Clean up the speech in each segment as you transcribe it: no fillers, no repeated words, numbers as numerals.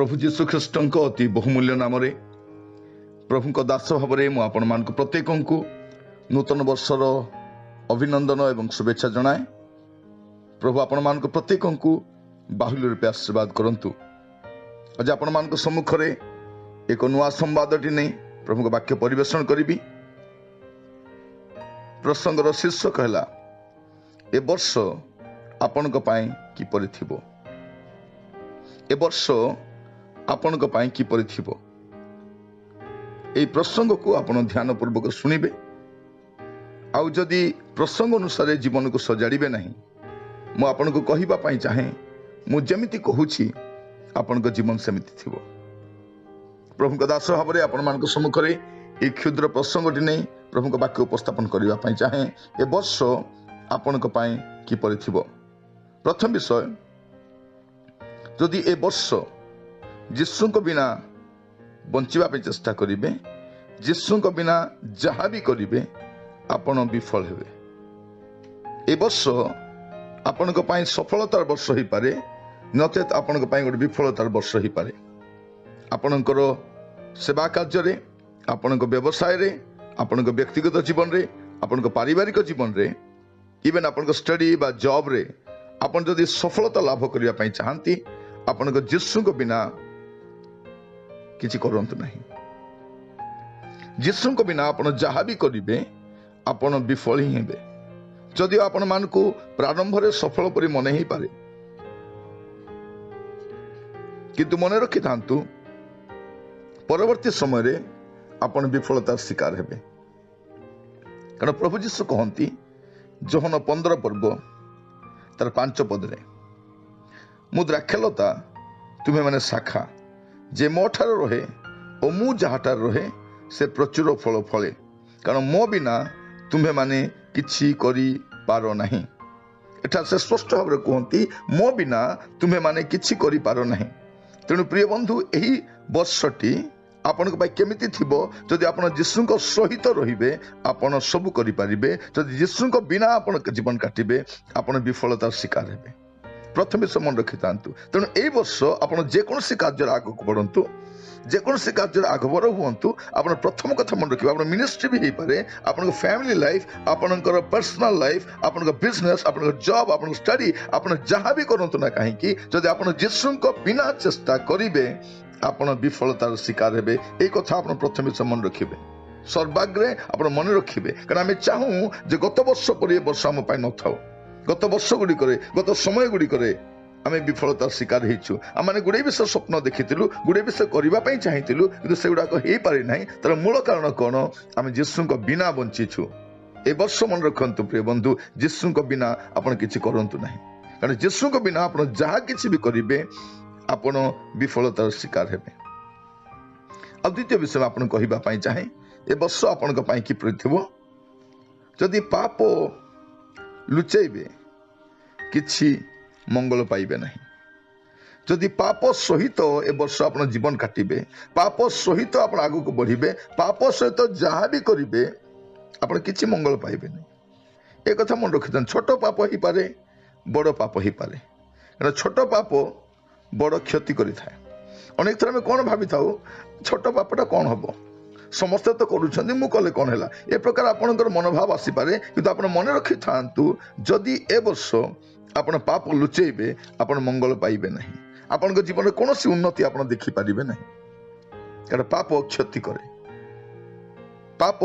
प्रभु जीशु ख्रीष्ट अति बहुमूल्य नाम प्रभु दास भाव में आपण प्रत्येक को नूतन वर्षर अभिनंदन एवं शुभेच्छा जनाए। प्रभु आपण प्रत्येक को बाहुल्य रूपे आशीर्वाद करंतु। आज आपण सम्मुख में एक नुआ संवादटी नहीं प्रभु वाक्य परिवेषण करी। प्रसंगर शीर्षक है ए वर्ष आपण किपरि थिबो, ए वर्ष आपण किपरि थिबो। यही प्रसंग को आपण ध्यान पूर्वक शुणिबे। आउ जदि प्रसंग अनुसार जीवन को सजाड़े ना मु आपन को कहबा पई चाहे मु जेमिति कहूची आपन को जीवन सेमिति थिबो। प्रभु को दास भाव में आपण मान सम्मुख में एक क्षुद्र प्रसंगटी नहीं प्रभु को वाक्य उपस्थापन करबा पई चाहे ए वर्ष आपण को पई किपरि थिबो। प्रथम विषय, जदि ए वर्ष यीशु को बिना बंचिबा पे चेष्टा करिवे, यीशु को बिना जहाँ भी करिवे आपण विफल हेबे। ए वर्ष आपण को पाई सफलतार वर्ष ही पारे, नचेत आपण को पाई गोटे विफलतार वर्ष ही पारे। आपणकर सेवा कार्य रे, आपण को व्यवसाय रे, आपण को व्यक्तिगत जीवन रे, आपण को पारिवारिक जीवन रे, इवन आपण को स्टडी बा जॉब रे आपण जदि सफलता लाभ करिया पई चाहंती आपण को यीशु को बिना किछि करंतु नहीं। यीशु को बिना आपण जहाँ भी करिवे आपण विफल ही हेबे। जदि आपण मान को प्रारंभ रे सफल परि मन ही पारे, किंतु मन रखि थांतु परवर्ती समय रे आपण विफलतार शिकार हेबे। कारण प्रभु यीशु कहंती जोहन 15 पर्व तार 5 पद रे, मु द्राक्षलता तुम्हें माने शाखा, जे मो ठार रहे और मु जहाटार रहे से प्रचुर फल फले, कारण मो बिना तुम्हें माने किछि करि पारो नहीं। एठा से स्पष्ट भाव में कहती मो बिना तुम्हें माने किछि करि पारो नहीं। तेणु प्रिय बंधु, यही वर्षटी आपण को केमिति थिबो जदि आपण यीशु को सहित रहिबे आपण सब करि परिबे। जदि यीशु को बिना आपण जीवन काटिबे आपण विफलतार शिकार हेबे। प्रथम विषय मन रखि थांतु। तेणु एई वर्ष आपण जेकोसी कार्य आगु बढ़ंतु, जेकोसी कार्य आगबर हुंतु, आपण प्रथम कथा मन रखिबा। आपण मिनिस्ट्री भी हे पारे, आपण फैमिली लाइफ, आपणकर पर्सनल लाइफ, आपण बिजनेस, आपण जॉब, आपण स्टडी, आपण जहाँ भी करंतु ना काहे कि जदि आपण यीशु को बिना चेष्टा करिवे आपण विफलतार शिकार हेबे। एई कथा आपण प्रथम विषय मन रखिबे, सर्वाग्रे आपण मन रखिबे। कारण आमे चाहू जे गत वर्ष परि वर्ष हम पाई न थाउ। गत वर्ष गुडी करे, गत समय गुडी करे आमे विफलतार शिकार हेचु। आमे गुडे विषय स्वप्न देखिथिलु, गुडे विषय करबा पई चाहिथिलु, किंतु सेगुडा को हेई पारि नाही। तार मूल कारण कोन? आमे यीशु को बिना बंचिछु। ए वर्ष मन रखंतु प्रिय बंधु, यीशु को बिना आपण किछि करंतु नाही। कारण यीशु को बिना आपण जहाँ किछि भी करिवे आपण विफलतार शिकार हेबे। अब द्वितीय विषय आपण कहबा पई चाहे ए वर्ष आपण को पई कि प्रतिबो। जदि पाप लुचैबे किछि मंगल पाइबे नहीं। जदि पाप सहित ए वर्ष आपण जीवन काटिबे, पाप सहित आपण आगु को बढ़िबे, पाप सहित जहाँ भी करिबे आपण किछि मंगल पाइबे नहीं। ए कथा मन रखिथन। छोट पाप ही पारे, बड़ पाप ही पारे। कारण छोट पाप बड़ क्षति करि थाए। अनेक थर में कौन भाभी थाउ छोट पापटा कौन हबो, समस्त तो करूछंदी मु कले कौन हैला, ए प्रकार आपनकर मनोभाव आसी पारे। किंतु आपण मन रखि थांतु जदि ए वर्ष आपण पाप लुचैबे आपण मंगल पाइबे नहीं। आपण को जीवन में कोनोसी उन्नति आपण देखि पारिबे नहीं। कारण पाप क्षति करे, पाप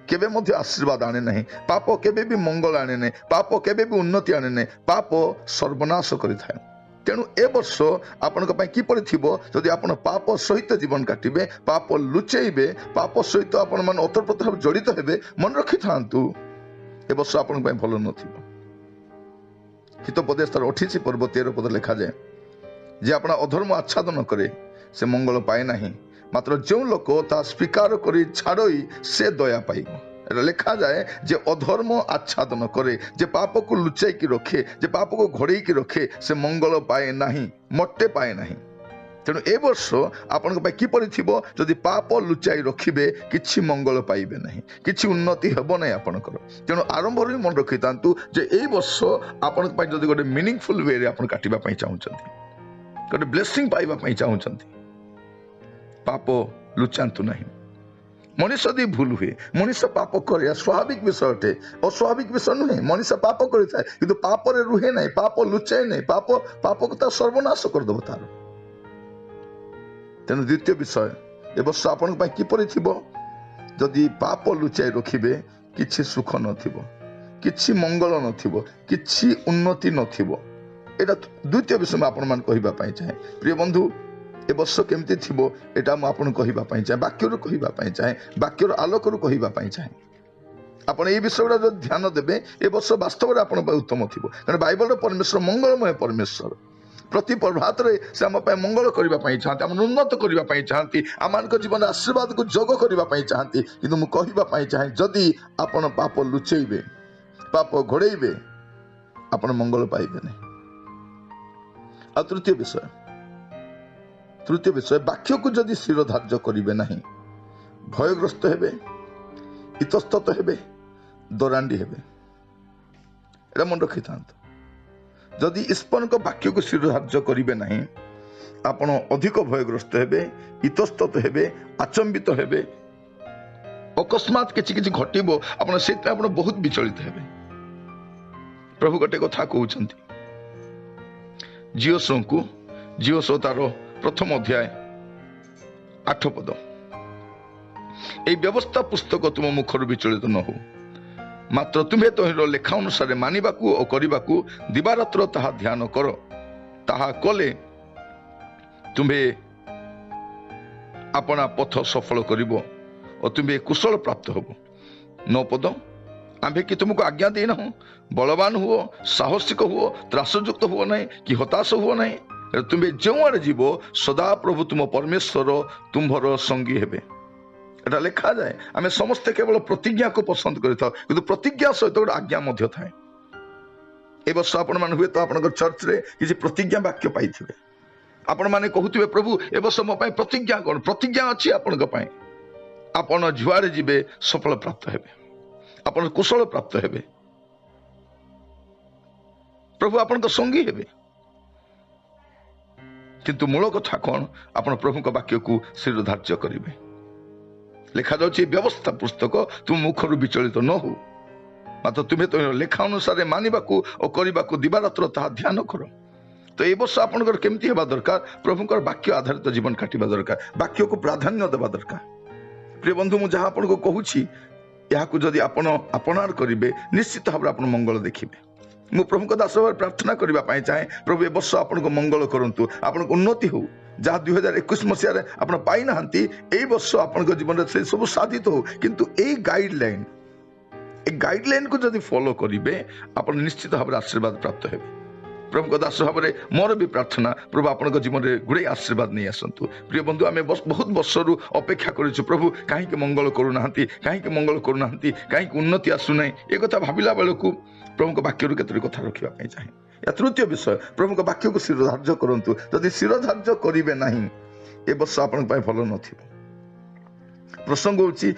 केबे मध्य आशीर्वाद आने नहीं, पाप केबे भी मंगल आने नहीं, पाप केबे भी उन्नति आने नहीं, पाप सर्वनाश करि थाए। तेणु ए वर्ष आपण को किपरि थिबो जदि आपण पाप सहित जीवन काटिबे, पाप लुचैबे, पाप सहित आपण मन ओतप्रोत भाव जड़ित हेबे, मन रखि थांतु ए वर्ष आपण को भलो नथिबो। हितोपदेश 28 पर्व 13 पद लिखा जाए जे अपना अधर्म आच्छादन करे से मंगल पाए नहीं, मात्र जो लोक ता स्वीकार करी छाड़ई से दया पाइबो। लिखा जाए जे अधर्म आच्छादन करे, जे पाप को लुचाई की रखे, जे पाप को घोड़े की रखे से मंगल पाए नहीं, मोटे पाए नहीं। तेणु ए वर्ष आपण को किपरि थिबो जदि पाप लुचाई रखिबे किछि मंगल पाइबे नहीं, किछि उन्नति हेबो नहीं आपणकर। तेणु आरंभ रे मन रखि तांतु जे ए वर्ष आपण को जदि गोटे मीनिंगफुल वे रे आपण काटिबा पई चाहुचंती, गोटे ब्लेसिंग पाइबा पई चाहुचंती, ପାପ ଲୁଚାନ୍ତୁ ନାହିଁ। ମଣିଷ ଯଦି ଭୁଲ ହୁଏ, ମଣିଷ ପାପ କରିବା ସ୍ୱାଭାବିକ ବିଷୟ ଅଟେ, ଅସ୍ୱାଭାବିକ ବିଷୟ ନୁହେଁ। ମଣିଷ ପାପ କରିଥାଏ କିନ୍ତୁ ପାପରେ ରୁହେ ନାହିଁ, ପାପ ଲୁଚାଏ ନାହିଁ। ପାପକୁ ତା ସର୍ବନାଶ କରିଦେବ ତାର। ତେଣୁ ଦ୍ୱିତୀୟ ବିଷୟ, ଏ ବର୍ଷ ଆପଣଙ୍କ ପାଇଁ କିପରି ଥିବ? ଯଦି ପାପ ଲୁଚାଇ ରଖିବେ, କିଛି ସୁଖ ନଥିବ, କିଛି ମଙ୍ଗଳ ନଥିବ, କିଛି ଉନ୍ନତି ନଥିବ। ଏଇଟା ଦ୍ୱିତୀୟ ବିଷୟ ମୁଁ ଆପଣମାନଙ୍କୁ କହିବା ପାଇଁ ଚାହେଁ। ପ୍ରିୟ ବନ୍ଧୁ, ଏ ବର୍ଷ କେମିତି ଥିବ ଏଇଟା ମୁଁ ଆପଣଙ୍କୁ କହିବା ପାଇଁ ଚାହେଁ, ବାକ୍ୟରୁ କହିବା ପାଇଁ ଚାହେଁ, ବାକ୍ୟର ଆଲୋକରୁ କହିବା ପାଇଁ ଚାହେଁ। ଆପଣ ଏଇ ବିଷୟଗୁଡ଼ା ଯଦି ଧ୍ୟାନ ଦେବେ, ଏ ବର୍ଷ ବାସ୍ତବରେ ଆପଣଙ୍କ ପାଇଁ ଉତ୍ତମ ଥିବ। କାରଣ ବାଇବଲର ପରମେଶ୍ୱର ମଙ୍ଗଳମୟ ପରମେଶ୍ୱର। ପ୍ରତି ପ୍ରଭାତରେ ସେ ଆମ ପାଇଁ ମଙ୍ଗଳ କରିବା ପାଇଁ ଚାହାନ୍ତି, ଆମ ଉନ୍ନତ କରିବା ପାଇଁ ଚାହାନ୍ତି, ଆମମାନଙ୍କ ଜୀବନରେ ଆଶୀର୍ବାଦକୁ ଯୋଗ କରିବା ପାଇଁ ଚାହାନ୍ତି। କିନ୍ତୁ ମୁଁ କହିବା ପାଇଁ ଚାହେଁ, ଯଦି ଆପଣ ପାପ ଲୁଚେଇବେ, ପାପ ଘୋଡ଼େଇବେ, ଆପଣ ମଙ୍ଗଳ ପାଇବେ ନାହିଁ। ଆଉ ତୃତୀୟ ବିଷୟ, ବାକ୍ୟକୁ ଯଦି ଶିର ଧାର୍ଯ୍ୟ କରିବେ ନାହିଁ, ଭୟଗ୍ରସ୍ତ ହେବେ, ଇତସ୍ତତ ହେବେ, ଦରାଣ୍ଡି ହେବେ। ଏଇଟା ମନେ ରଖିଥାନ୍ତୁ। ଯଦି ଈଶ୍ୱରଙ୍କ ବାକ୍ୟକୁ ଶିର ଧାର୍ଯ୍ୟ କରିବେ ନାହିଁ, ଆପଣ ଅଧିକ ଭୟଗ୍ରସ୍ତ ହେବେ, ଇତସ୍ତତ ହେବେ, ଆଚମ୍ବିତ ହେବେ। ଅକସ୍ମାତ କିଛି ଘଟିବ, ଆପଣ ସେଇଥିପାଇଁ ଆପଣ ବହୁତ ବିଚଳିତ ହେବେ। ପ୍ରଭୁ ଗୋଟେ କଥା କହୁଛନ୍ତି ଜିଓ ତାର ପ୍ରଥମ ଅଧ୍ୟାୟ 8 ପଦ, এই ବ୍ୟବସ୍ଥା ପୁସ୍ତକ ତୁମ ମୁଖରୁ ବିଚଳିତ ନ ହଉ, ମାତ୍ର ତୁମ୍ଭେ ତହିଁର ଲେଖା ଅନୁସାରେ ମାନିବାକୁ ଓ କରିବାକୁ ଦିବାରାତ୍ର ତାହା ଧ୍ୟାନ କର। ତାହା କଲେ ତୁମ୍ଭେ ଆପଣା ପଥ ସଫଳ କରିବ ଓ ତୁମ୍ଭେ କୁଶଳ ପ୍ରାପ୍ତ ହବ। 9 ପଦ, ଆମ୍ଭେ କି ତୁମକୁ ଆଜ୍ଞା ଦେଇନାହୁଁ, ବଳବାନ ହୁଅ, ସାହସିକ ହୁଅ, ତ୍ରାସଯୁକ୍ତ ହୁଅ ନାହିଁ କି ହତାଶ ହୁଅ ନାହିଁ। ତୁମ୍ଭେ ଯେଉଁଆଡ଼େ ଯିବ ସଦାପ୍ରଭୁ ତୁମ ପରମେଶ୍ୱର ତୁମ୍ଭର ସଙ୍ଗୀ ହେବେ। ଏଟା ଲେଖାଯାଏ। ଆମେ ସମସ୍ତେ କେବଳ ପ୍ରତିଜ୍ଞାକୁ ପସନ୍ଦ କରିଥାଉ, କିନ୍ତୁ ପ୍ରତିଜ୍ଞା ସହିତ ଗୋଟେ ଆଜ୍ଞା ମଧ୍ୟ ଥାଏ। ଏ ବର୍ଷ ଆପଣମାନେ ହୁଏତ ଆପଣଙ୍କ ଚର୍ଚ୍ଚରେ କିଛି ପ୍ରତିଜ୍ଞା ବାକ୍ୟ ପାଇଥିବେ। ଆପଣମାନେ କହୁଥିବେ, ପ୍ରଭୁ ଏ ବର୍ଷ ମୋ ପାଇଁ ପ୍ରତିଜ୍ଞା କଣ? ପ୍ରତିଜ୍ଞା ଅଛି ଆପଣଙ୍କ ପାଇଁ। ଆପଣ ଯୁଆଡ଼େ ଯିବେ ସଫଳ ପ୍ରାପ୍ତ ହେବେ, ଆପଣ କୁଶଳ ପ୍ରାପ୍ତ ହେବେ, ପ୍ରଭୁ ଆପଣଙ୍କ ସଙ୍ଗୀ ହେବେ। କିନ୍ତୁ ମୂଳ କଥା କଣ? ଆପଣ ପ୍ରଭୁଙ୍କ ବାକ୍ୟକୁ ଶିର ଧାର୍ଯ୍ୟ କରିବେ। ଲେଖାଯାଉଛି, ବ୍ୟବସ୍ଥା ପୁସ୍ତକ ତୁମ ମୁଖରୁ ବିଚଳିତ ନ ହଉ, ମାତ୍ର ତୁମେ ତ ଲେଖା ଅନୁସାରେ ମାନିବାକୁ ଓ କରିବାକୁ ଦିବାରାତ୍ର ତାହା ଧ୍ୟାନ କର। ତ ଏ ବର୍ଷ ଆପଣଙ୍କର କେମିତି ହେବା ଦରକାର? ପ୍ରଭୁଙ୍କର ବାକ୍ୟ ଆଧାରିତ ଜୀବନ କାଟିବା ଦରକାର, ବାକ୍ୟକୁ ପ୍ରାଧାନ୍ୟ ଦେବା ଦରକାର। ପ୍ରିୟ ବନ୍ଧୁ, ମୁଁ ଯାହା ଆପଣଙ୍କୁ କହୁଛି, ଏହାକୁ ଯଦି ଆପଣ ଆପଣାର କରିବେ, ନିଶ୍ଚିତ ଭାବରେ ଆପଣ ମଙ୍ଗଳ ଦେଖିବେ। ମୁଁ ପ୍ରଭୁଙ୍କ ଦାସ ଭାବରେ ପ୍ରାର୍ଥନା କରିବା ପାଇଁ ଚାହେଁ, ପ୍ରଭୁ ଏ ବର୍ଷ ଆପଣଙ୍କ ମଙ୍ଗଳ କରନ୍ତୁ, ଆପଣଙ୍କ ଉନ୍ନତି ହଉ। ଯାହା 2021 ମସିହାରେ ଆପଣ ପାଇନାହାନ୍ତି, ଏଇ ବର୍ଷ ଆପଣଙ୍କ ଜୀବନରେ ସେ ସବୁ ସାଧିତ ହଉ। କିନ୍ତୁ ଏଇ ଗାଇଡଲାଇନକୁ ଯଦି ଫଲୋ କରିବେ, ଆପଣ ନିଶ୍ଚିତ ଭାବରେ ଆଶୀର୍ବାଦ ପ୍ରାପ୍ତ ହେବେ। ପ୍ରଭୁଙ୍କ ଦାସ ଭାବରେ ମୋର ବି ପ୍ରାର୍ଥନା, ପ୍ରଭୁ ଆପଣଙ୍କ ଜୀବନରେ ଗୁଡ଼େ ଆଶୀର୍ବାଦ ନେଇ ଆସନ୍ତୁ। ପ୍ରିୟ ବନ୍ଧୁ, ଆମେ ବହୁତ ବର୍ଷରୁ ଅପେକ୍ଷା କରିଛୁ, ପ୍ରଭୁ କାହିଁକି ମଙ୍ଗଳ କରୁନାହାନ୍ତି, କାହିଁକି ଉନ୍ନତି ଆସୁନାହିଁ। ଏ କଥା ଭାବିଲା ବେଳକୁ ପ୍ରଭୁଙ୍କ ବାକ୍ୟରୁ କେତୋଟି କଥା ରଖିବା ପାଇଁ ଚାହେଁ। ଏହା ତୃତୀୟ ବିଷୟ, ପ୍ରଭୁଙ୍କ ବାକ୍ୟକୁ ଶିର ଧାର୍ଯ୍ୟ କରନ୍ତୁ। ଯଦି ଶିର ଧାର୍ଯ୍ୟ କରିବେ ନାହିଁ, ଏ ବର୍ଷ ଆପଣଙ୍କ ପାଇଁ ଭଲ ନଥିବ। ପ୍ରସଙ୍ଗ ହେଉଛି,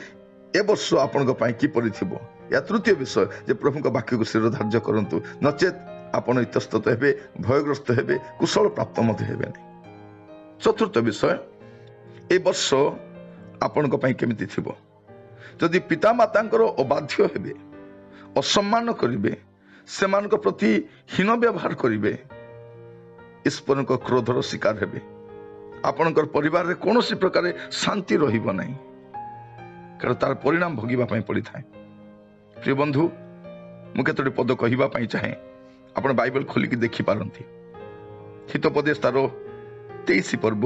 ଏ ବର୍ଷ ଆପଣଙ୍କ ପାଇଁ କିପରି ଥିବ? ଏହା ତୃତୀୟ ବିଷୟ, ଯେ ପ୍ରଭୁଙ୍କ ବାକ୍ୟକୁ ଶିର ଧାର୍ଯ୍ୟ କରନ୍ତୁ, ନଚେତ୍ ଆପଣ ଇତସ୍ତତ ହେବେ, ଭୟଗ୍ରସ୍ତ ହେବେ, କୁଶଳ ପ୍ରାପ୍ତ ମଧ୍ୟ ହେବେ ନାହିଁ। ଚତୁର୍ଥ ବିଷୟ, ଏ ବର୍ଷ ଆପଣଙ୍କ ପାଇଁ କେମିତି ଥିବ? ଯଦି ପିତାମାତାଙ୍କର ଅବାଧ୍ୟ ହେବେ, ଅସମ୍ମାନ କରିବେ, ସେମାନଙ୍କ ପ୍ରତି ହୀନ ବ୍ୟବହାର କରିବେ, ଈଶ୍ୱରଙ୍କ କ୍ରୋଧର ଶିକାର ହେବେ। ଆପଣଙ୍କର ପରିବାରରେ କୌଣସି ପ୍ରକାର ଶାନ୍ତି ରହିବ ନାହିଁ, କାରଣ ତାର ପରିଣାମ ଭୋଗିବା ପାଇଁ ପଡ଼ିଥାଏ। ପ୍ରିୟ ବନ୍ଧୁ, ମୁଁ କେତୋଟି ପଦ କହିବା ପାଇଁ ଚାହେଁ, ଆପଣ ବାଇବଲ ଖୋଲିକି ଦେଖିପାରନ୍ତି। ହିତୋପଦେଶ ତାର 23 ପର୍ବ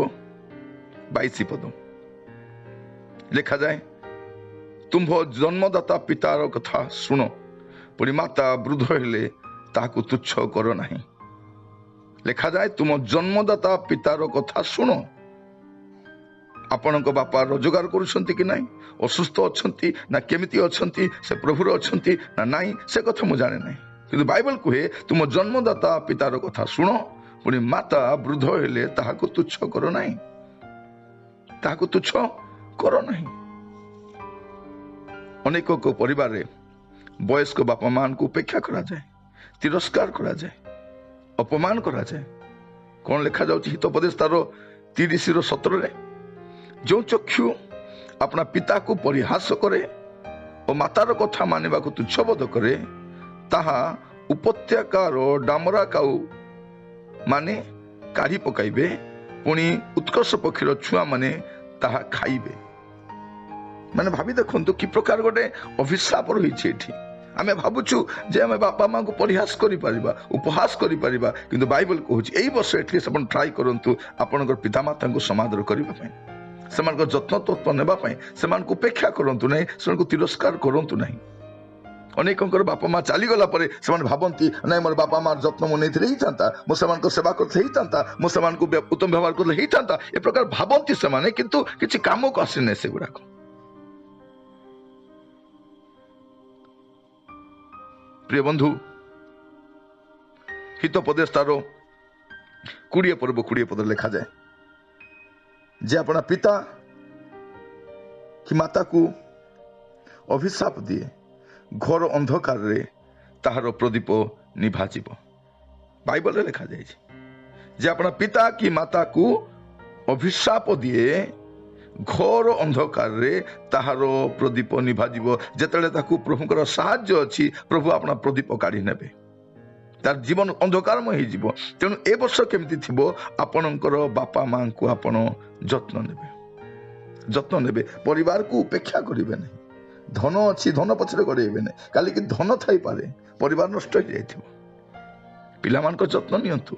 22 ପଦ ଲେଖାଯାଏ, ତୁମ୍ଭ ଜନ୍ମଦାତା ପିତାର କଥା ଶୁଣ, ପୁଣି ମାତା ବୃଦ୍ଧ ହେଲେ ତାହାକୁ ତୁଚ୍ଛ କର ନାହିଁ। ଲେଖାଯାଏ, ତୁମ ଜନ୍ମଦାତା ପିତାର କଥା ଶୁଣ। ଆପଣଙ୍କ ବାପା ରୋଜଗାର କରୁଛନ୍ତି କି ନାହିଁ, ଅସୁସ୍ଥ ଅଛନ୍ତି ନା କେମିତି ଅଛନ୍ତି, ସେ ପ୍ରଭୁର ଅଛନ୍ତି ନା ନାହିଁ, ସେ କଥା ମୁଁ ଜାଣେ ନାହିଁ। କିନ୍ତୁ ବାଇବଲ କୁହେ, ତୁମ ଜନ୍ମଦାତା ପିତାର କଥା ଶୁଣ, ପୁଣି ମାତା ବୃଦ୍ଧ ହେଲେ ତାହାକୁ ତୁଚ୍ଛ କର ନାହିଁ। ଅନେକ ପରିବାରରେ ବୟସ୍କ ବାପା ମାଙ୍କୁ ଉପେକ୍ଷା କରାଯାଏ, ତିରସ୍କାର କରାଯାଏ, ଅପମାନ କରାଯାଏ। କଣ ଲେଖାଯାଉଛି ହିତୋପଦେଶ ତାର 30:17? जो चक्षु अपना पिता को परिहास करे और मातार कथा मानिबा को तुच्छबोध करे ताहा उपत्यकार डामरा काऊ माने काढ़ी पकाइबे पुणी उत्कर्ष पक्षीर छुआ माने ताहा खाइबे। माने भाभी देखंतु कि प्रकार गोटे अभिशाप रही आमे भाबुछु जे आमे बापा माँ को परिहास करि परिबा उपहास करि परिबा किंतु बाइबल कहूछि एई वर्ष एटलिस्ट आपण ट्राई करंतु आपनकर पिता माता को समादर करिबा पय सेमानक जत्न तत्व नेबा पय सेमानक उपेक्षा करंतु नै सेमानक तिरस्कार करंतु नै। अनेकंकर बापा माँ चली गला परे सेमान भाबंती नै मोर बापा माँ जत्न मो नेथिले ही थांता मो सेमानक सेवा करते ही थांता मो सेमानक उत्तम व्यवहार करले ही थांता ए प्रकार भाबंती सेमाने किंतु किछि काम को आसी नै सेगुडा को। प्रिय बंधु हितोपदेश तार 20 पर्व 20 पद लिखा जाए जे अपना पिता कि माता को अभिशाप दिए घर अंधकार रे ताहार प्रदीप निभाजिब। बाइबल लिखा जाए जे अपना पिता कि माता को अभिशाप दिए घोर अंधकार रे ताहार प्रदीप निभाजिब। जेतेले ताकू प्रभुकर साहाय्य अछि प्रभु अपना प्रदीप काढ़ी नेबे तार जीवन अंधकारमय हो तेणु ए वर्ष केमिति थिबो आपणकर बापा माँ को आपण जत्न नेबे परिवार को उपेक्षा करिवे नहीं। धन अछि धन पछरे गड़ेबे नहीं काली कि धन थाई पारे परिवार नष्ट हो जाइथिबो। पिलामान को जत्न नियंतु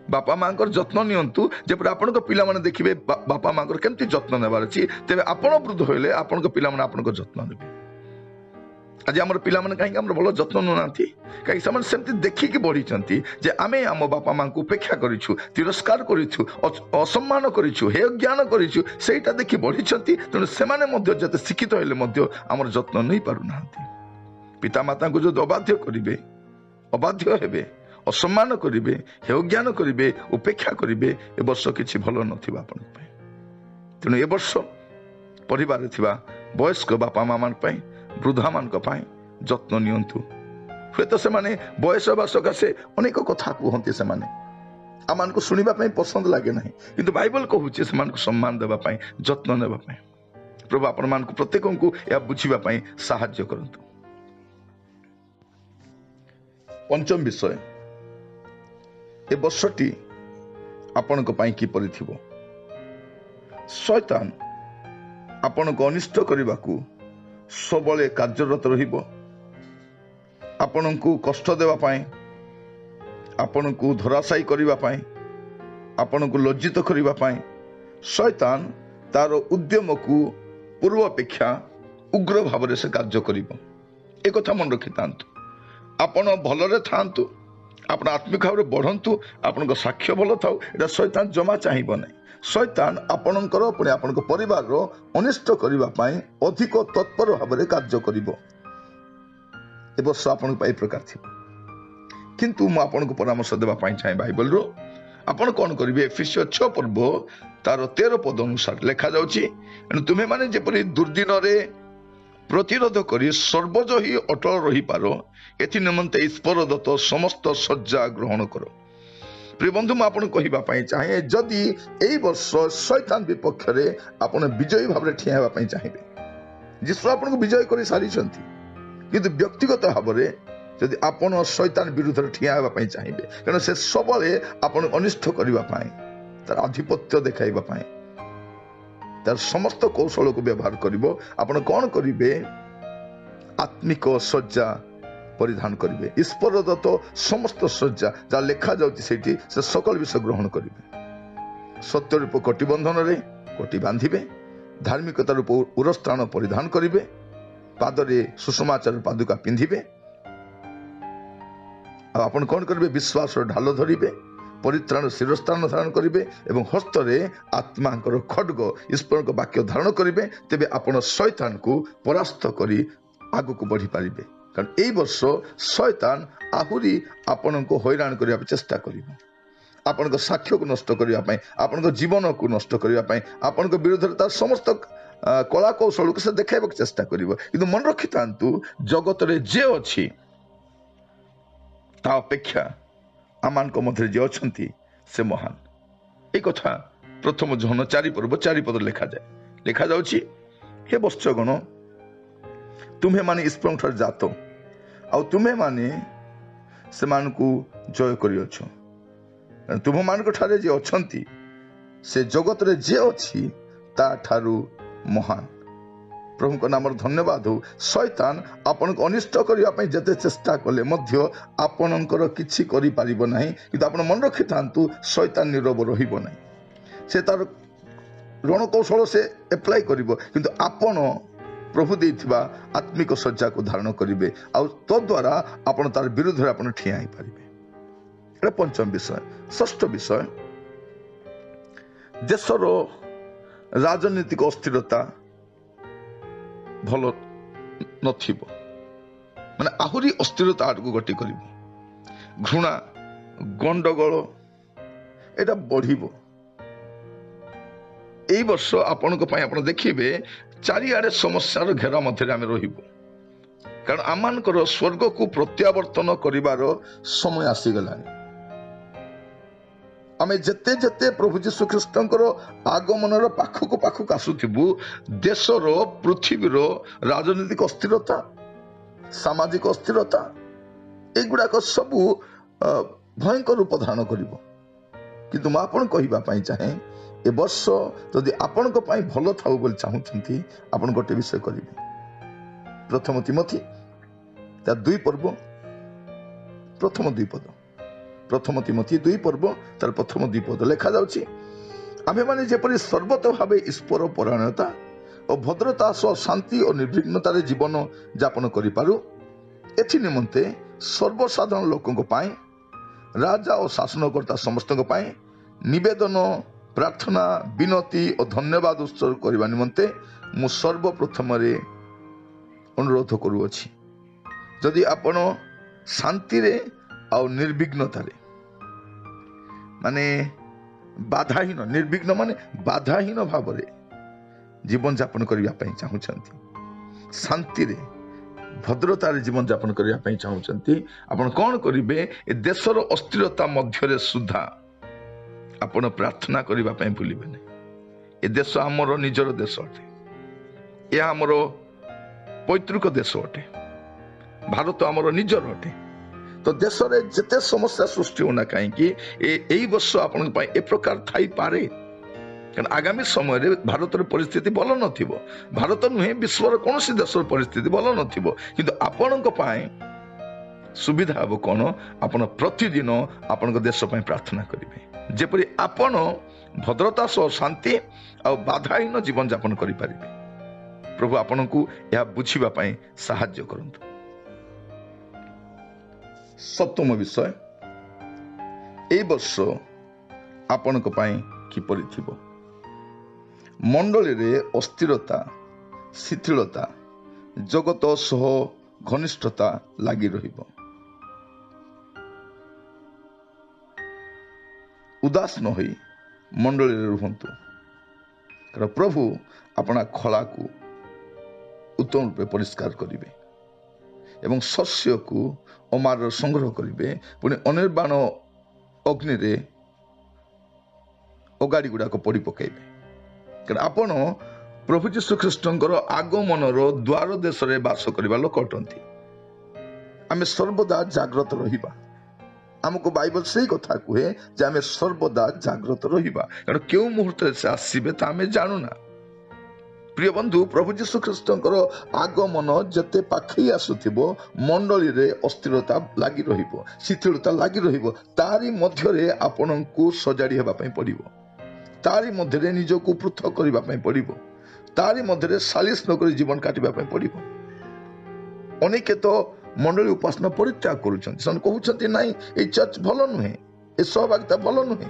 बापा माँ जत्न नियंतु जेपरि आपन पिला माने देखिबे बापा माँ केमती जत्न नेबार अछि तेबे आपण वृद्ध होइले आपन पिला माने आपन जत्न नेबे। आज आमर पिला माने काहे हमर भलो जत्न ननांती काहे समान सेमती देखिकी बढ़िचंती जे आमे आम बापा माँ को उपेक्षा करिछु तिरस्कार करिछु असम्मान करिछु हे ज्ञान करिछु सेटा देखि बढ़िचंती तेणु सेमाने मध्य जते शिक्षित होइले मध्य आमर जत्न नै पारु नांती। पिता माता को जो अबाध्य करिवे अबाध्य हेबे असम्मान करिवे हे ज्ञान करिवे उपेक्षा करिवे ए वर्ष किछि भलो नथिबा आपन पय। तेणु ए वर्ष परिवार थिबा वयस्क बापा माँ मान पय वृद्धा मान जत्न नियंतु। हे तो सेमाने बयस बा सकाशे अनेक कथा कहते सेमाने आमान को सुनिबा पय पसंद लागे नहीं किंतु बाइबल कहूछि सेमान को सम्मान देबा पय जत्न नेबा पय। प्रभु आपण मान को प्रत्येक को या बुझिबा पय सहाय्य करंतु। पंचम विषय ए वर्षटी आपण को पय किपरि थिबो। शैतान आपण को अनिष्ट करबाकू सबले कार्यरत रहिबो आपण को कष्ट देवा पाए आपण को धराशायी करबा पाए आपण को लज्जित करबा पाए शैतान तार उद्यम को पूर्व अपेक्षा उग्र भाव से कार्य करिबो। ए कथा मन रखितांतु आपण भलरे थांतु आपण आत्मिक भाव बढ़ंतु आपण को साक्ष्य भल थाउ एटा शैतान जमा चाहिबो नै। शैतान आपणकर पुणी आपण परिवार अनिष्ट करबा पाए अधिक तत्पर भाव में कार्य करिबो। ए वर्ष आपण पाई प्रकार थिबो किंतु मु आपण को परामर्श देबा पाई चाहे बाइबल रो आपण कोन करिवे एफिसियो 6 पर्व तार 13 पद अनुसार लिखा जाउची तुमे माने जेपरि दुर्दिन रे प्रतिरोध करी सर्वज ही अटल रही पारो एथि निमंते ईश्वर दत्त समस्त सज्जा ग्रहण करो। प्रिय बंधु मु आपण कहिबा पाई चाहे जदि एई वर्ष शैतान विपक्ष रे आपण विजयी भाव रे ठिया हेबा पाई चाहिबे यीशु आपण को विजय करि सारी छंती किंतु व्यक्तिगत भाव रे जदि आपण शैतान विरुद्ध रे ठिया हेबा पाई चाहिबे कारण से सबले आपण अनिष्ट करबा पाई तार आधिपत्य देखाइबा पाई तार समस्त कौशल को व्यवहार करिवो आपण कोन करिवे आत्मिक सज्जा परिधान करिवे ईश्वर दत्त समस्त सज्जा जा लेखा जाउची सेठी से सकल विषय ग्रहण करिवे सत्य रूप कटिबंधन रे कटि बांधिबे धार्मिकता रूप उरस्त्राण परिधान करिवे पादरे सुसमाचार पादुका पिंधिबे आपण कोन करिवे विश्वास ढाल धरिबे परित्राण शिरस्त्राण धारण करिवे एवं हस्तरे आत्मांकर खड्ग ईश्वर वाक्य धारण करिवे तेबे आपण शैतान को परास्त करी आगु को बढ़ी पारिबे कारण एई वर्ष शैतान आहुरी आपण को हैरान करिया चेष्टा करिवो आपण को साक्ष्य को नष्ट करिया पय आपण को जीवन को नष्ट करिया पय आपण को विरुद्ध तार समस्त कला कौशल को से देखाइबो चेष्टा करिवो किंतु मन रखितांतु जगत रे जे अछि ता अपेक्षा आमान को मध्य जे अछंती से महान ए कथा प्रथम जोहन 4 पर्व 4 पद लिखा जाउछि, हे वत्सगण तुम्हे माने इस्प्रम ठार जात आ तुम्हे माने से मानकु जय करियछ। तुम मान ठारे जे अछंती से जगत रे जे अछि ता ठारू महान। प्रभु को नाम धन्यवाद हो। शैतान आपन को अनिष्ट करिया पई जते चेष्टा कले मध्य आपनकर किछि करि परिबो नाही, किंतु आपन मन रखि थांतु शैतान नीरव रहिबो नाही। से तार रणकौशल से एप्लाई करिबो, किंतु आपन प्रभु देथिबा आत्मिक सज्जा को धारण करिवे आ तो द्वारा आपन तार विरुद्ध रे आपन ठिया ही परिबे। एटा पंचम विषय। षष्ठ विषय, देशर राजनीतिक अस्थिरता भल नथिबो, माने आहुरी अस्थिरता आडको गति करिबो। घृणा गंडगोल एटा बढ़िबो। एई वर्ष आपनको पई आपण देखिबे चारिआडे समस्यार घेरा मध्य आम रहिबो, कारण आमानकर स्वर्ग को प्रत्यावर्तन करिवार समय आसीगलानी। आमे जते जते प्रभु जीशु ख्रीष्टंकर आगमनर पाखक पाखक आसुथिबु, देशर पृथ्वीर राजनीतिक अस्थिरता सामाजिक अस्थिरता एगुड़ाक सबू भयंकर रूप धारण करिबो। किंतु मैं आपन कहिबा पई चाहे ए वर्ष जदि आपण भल थाउ बोली चाहूँगी आपण गोटे विषय करेंगे। प्रथम तिमोथी 2 पर्व प्रथम 2 पद, प्रथम तिमोथी 2 पर्व तार प्रथम 2 पद लिखा जाउछि, आमे माने जेपरि सर्वत भावे ईश्वर परायणता और भद्रता सह शांति और निर्विघ्नतार जीवन यापन करि पारु, एथि निमंते सर्वसाधारण लोकंक पाए राजा और शासनकर्ता समस्तक पाए निवेदन प्रार्थना विनती और धन्यवाद उत्सर्ग करने निमंते मु सर्वप्रथम अनुरोध करुअछि। जदि आपण शांति रे और निर्विघ्नतार माने बाधाहीन, निर्विघ्न माने बाधाहीन भाव रे जीवन यापन करने चाहूँगी, शांति रे भद्रतार जीवन यापन करने चाहूँगी, आपण कौन करेंगे देशर अस्थिरता मध्य सुधा आपण प्रार्थना करने भूलिबे नहीं। ए देश आमर निजर देश अटे, यह आमर पैतृक देश अटे, भारत आमर निजर अटे। तो देश में जिते समस्या सृष्टि होना कहीं वर्ष आपण ए प्रकार थाई पारे, कारण आगामी समय रे भारत परिस्थिति भल नथिबो। भारत नुहे विश्वर कौन सी देश परिस्थिति भल नथिबो, किंतु आपण सुविधा हम कौन आपण प्रतिदिन आपण देश प्रार्थना करेंगे, जेपरि आपण भद्रता सह शांति और बाधाहीन जीवन यापन करि परिबे। प्रभु आपण को यह बुझिबा पई सहाय्य करंतु। सप्तम विषय, ए वर्ष आपण को पई किपरि थिबो। मंडली रे अस्थिरता शिथिलता जगत सह घनिष्ठता लगी रहिबो। उदास न होई मंडली रे रुहंतु, कारण प्रभु अपना खला को उत्तम रूपे परिष्कार करिवे एवं शस्य को अमार संग्रह करिवे, पुणी अनिर्बाण अग्नि रे अगाड़ी गुड़ाक पड़ी पकाइबे। कारण आपण प्रभु जीशु ख्रीष्टंकर आगमनर द्वार देश रे बास करबा लोक अटंती। आमे सर्वदा जाग्रत रहिबा। हमको बाइबल से कथा कहे जे आमे सर्वदा जाग्रत रहिबा, कारण केउ मुहूर्त से आसीबे ता आमे जानुना। प्रिय बंधु, प्रभु जीशु ख्रीष्टंकर आगमन जते पाखई आसुथिबो मंडली रे अस्थिरता लागी रहिबो, शिथिलता लागी रहिबो। तारी मध्य रे आपनकु सजाड़ी हेबा पई पड़िबो, तारी मध्य रे निजको पृथक करबा पई पड़िबो, तारी मध्य रे सालिस न करी जीवन काटिबा पई पड़िबो। अनेके तो मंडली उपासना परित्याग करुछन, सन कहउछन्ति नाही ए चर्च भलो नुहे, ए सहभागिता भलो नुहे।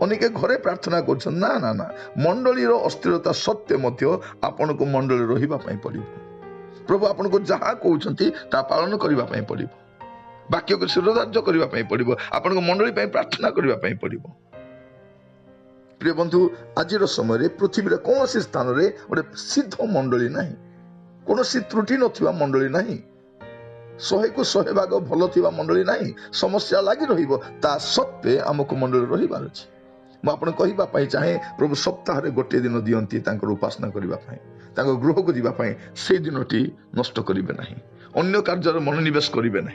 अनेके घरे प्रार्थना करुछन, ना ना ना, मंडली रो अस्थिरता सत्य मध्य आपनको मंडली रहिबा पई पड़िबो। प्रभु आपनको जहा कहउछन्ति ता पालन करबा पई पड़िबो, वाक्य को शिरोधार्य करबा पई पड़िबो, आपनको मंडली पई प्रार्थना करबा पई पड़िबो। प्रिय बंधु, आज समय रे पृथ्वी रे कौन सी स्थान रे गोटे सिद्ध मंडली नाही, कौन सी त्रुटि नथिबा मंडली नाही, 100 को 100 भाग भल थिबा मंडली नाही। समस्या लागी रहिबो, ता सत्वे हमको मंडली रहिबार अछि। मुझे कहवाई चाहे प्रभु सप्ताह गोटे दिन दियंती उपासना करने गृह को जावाई से दिनटी नष्ट करेंगे ना अन्य कार्य मनोनिवेश करेंगे ना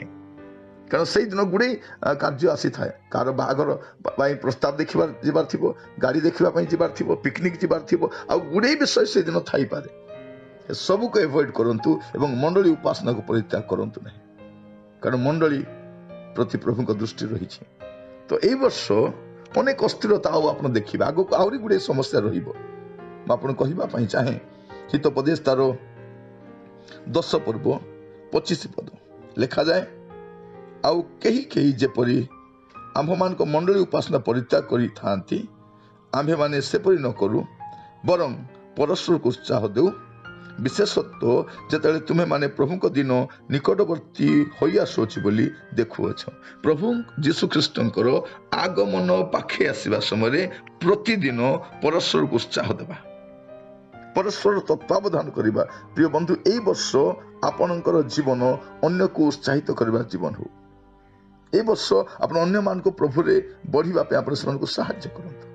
कारण से दिन गुड़े कार्य आसी थाए कार बाहागर प्रस्ताव देखा जीवार थी गाड़ी देखापी जीवार थी पिकनिक जीवार थी आ गुड़े विषय से दिन थी पारे सबू को एवॉइड करंतु एवं मंडली उपासना को परित्याग करंतु नहीं कारण मंडली प्रति प्रभु को दृष्टि रही तो यही वर्ष अनेक अस्थिरता आप देखिए आग को आहरी गुड़े समस्या रही चाहे हितोपदेश तार 10 पर्व 25 पद लिखा जाए आउ कही कही जेपरी आम्भ मान मंडली उपासना परित्याग करी आम्भे माने सेपरी न करू बरं परस्पर को उत्साह देऊ विशेषत्व जेते तुम्हें माने प्रभु को दिन निकटवर्ती होई आसुछि बोली देखुअछ प्रभु जीशु ख्रीष्टंकर आगमन पाखे आसीबा समय प्रतिदिन परस्पर को उत्साह देबा परस्पर तत्वावधान करबा प्रिय बंधु एई वर्ष आपनकर जीवन अन्य को उत्साहित करबा जीवन हो ए वर्ष आपण अन्य मान को प्रभु रे बढ़िबा पे आपण समान को सहायता करंतु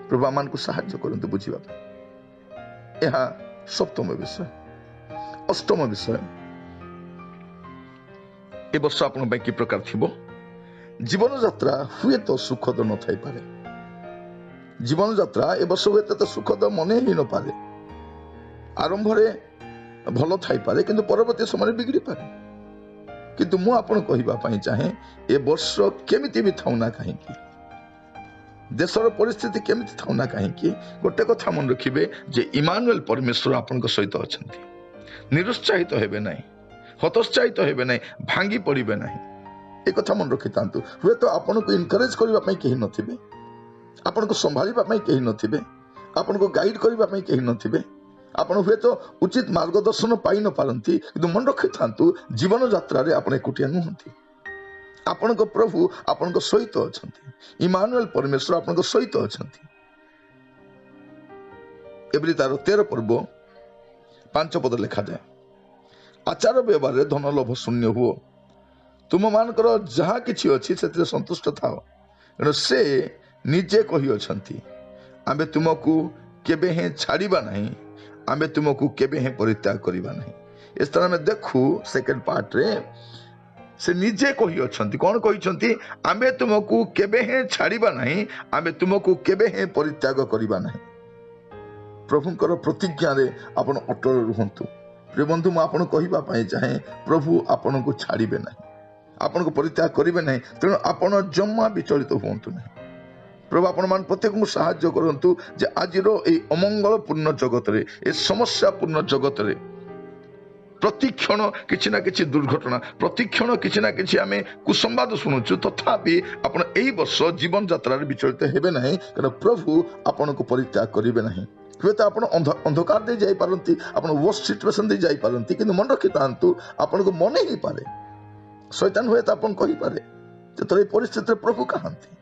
प्रभु मान को सहायता करंतु बुझिबा पे यह सप्तम विषय अष्टम विषय ए वर्ष आपण बाकी प्रकार थिबो जीवन यात्रा हुए तो सुखद न थाई पारे जीवन यात्रा ए वर्ष हुए तो सुखद मने ही न पारे आरंभ रे भल थाई पारे किंतु परवर्ती समय बिगड़ी पारे किंतु मु आपण कहिबा पई चाहे ए वर्ष केमिति भी थाउना कहीं देशर परिस्थिति केमिति थाउना कहीं गोटे कथा मन रखिबे जे इमानुएल परमेश्वर आपन को सहित अछंती निरुत्साहित हेबे नाही हतोत्साहित हेबे नाही भांगी पड़िबे नाही ए कथा मन रखितांतु हुए तो आपन को इनकरेज करबा पई केही नथिबे आपन को संभालिबा पई केही नथिबे आपन को गाइड करबा पई केही नथिबे आपण हुए तो उचित मार्गदर्शन पाई न पारंती किंतु मन रखितांतु जीवन यात्रा रे आपण एकुटिया नुहंती आपण को प्रभु आपण को सहित अछंती इमानुएल परमेश्वर आपण को सहित अछंती एबरी तार 13 पर्व 5 पद लिखा जाए आचार व्यवहार रे धन लोभ शून्य हुओ तुम मानकर जहा किछि अछि सेते संतुष्ट थाओ एनो से निजे कहि अछंती आबे तुमको केबे हे छाड़ीबा नहीं आमे तुमको केबे हे परित्याग करिबा नहीं इस तरह में देखू सेकंड पार्ट रे से निजे कहि अछंती कोन कहि छंती आमे तुमको केबे हे छाड़ीबा नहीं आमे तुमको केबे हे परित्याग करिबा नहीं प्रभुकर प्रतिज्ञा रे आपण अटल रहंतु प्रिय बंधु म आपण कहिबा पई चाहे प्रभु आपण को छाड़ीबे नहीं आपण को परित्याग करिबे नहीं तेणु आपण जम्मा विचलित होंतु नहीं प्रभु आपण मान प्रत्येक को सहायता करंतु जे आजिरो ए अमंगलपूर्ण जगत रे ए समस्यापूर्ण जगत रे प्रतिक्षण किछि ना किछि दुर्घटना प्रतिक्षण किछि ना किछि आमे कुसंवाद सुनुछु तथापि आपण एई वर्ष जीवन यात्रा रे विचलित हेबे नहीं कारण प्रभु आपण को परित्याग करिबे नहीं हुए तो आपण अंधकार दे जाई पारंती आपण वर्स्ट सिचुएशन दे जाई पारंती किंतु मन रखितांतु आपण को मने ही पारे शैतान हुए तो आपण कहि पारे जे तोरे परिस्थिति प्रभु कहांती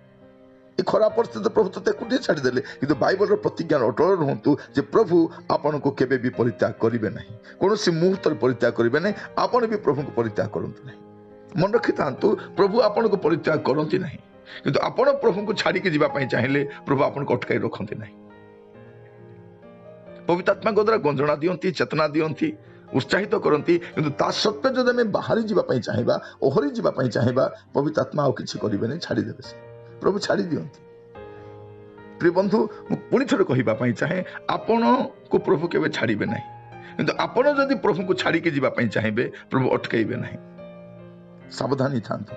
ए खराब परिस्थिति प्रभु तो एकुटिया छाड़देले किंतु बाइबल प्रतिज्ञा अटल रहंतु जे प्रभु आपण को केबे भी परित्याग करिवे नहीं कोनोसी मुहूर्त परित्याग करिवे नहीं आपण भी प्रभु को परित्याग करंतु नहीं मन रखितांतु प्रभु आपण को परित्याग करंती नहीं किंतु आपण प्रभु को छाड़ी के जीवा पई चाहिले प्रभु आपण को अटकाई रखंती नहीं पवित्र आत्मा को द्वारा गंजना दियंती चेतना दियंती उत्साहित करंती किंतु ता सत्वे जदि हमें बाहरी जीवा पई चाहेबा ओहरी जीवा पई चाहेबा पवित्र आत्मा आ किछि करिवे नहीं छाड़ी देबे से प्रभु छाड़ी दियंती प्रिय बंधु पुणी थोड़े कहवाई चाहे आपण को प्रभु केवे छाड़िबे नहीं किंतु आपण जदि प्रभु को छाड़ी के जीवा पई चाहेबे प्रभु अटकाइबे नहीं सावधानी थांतु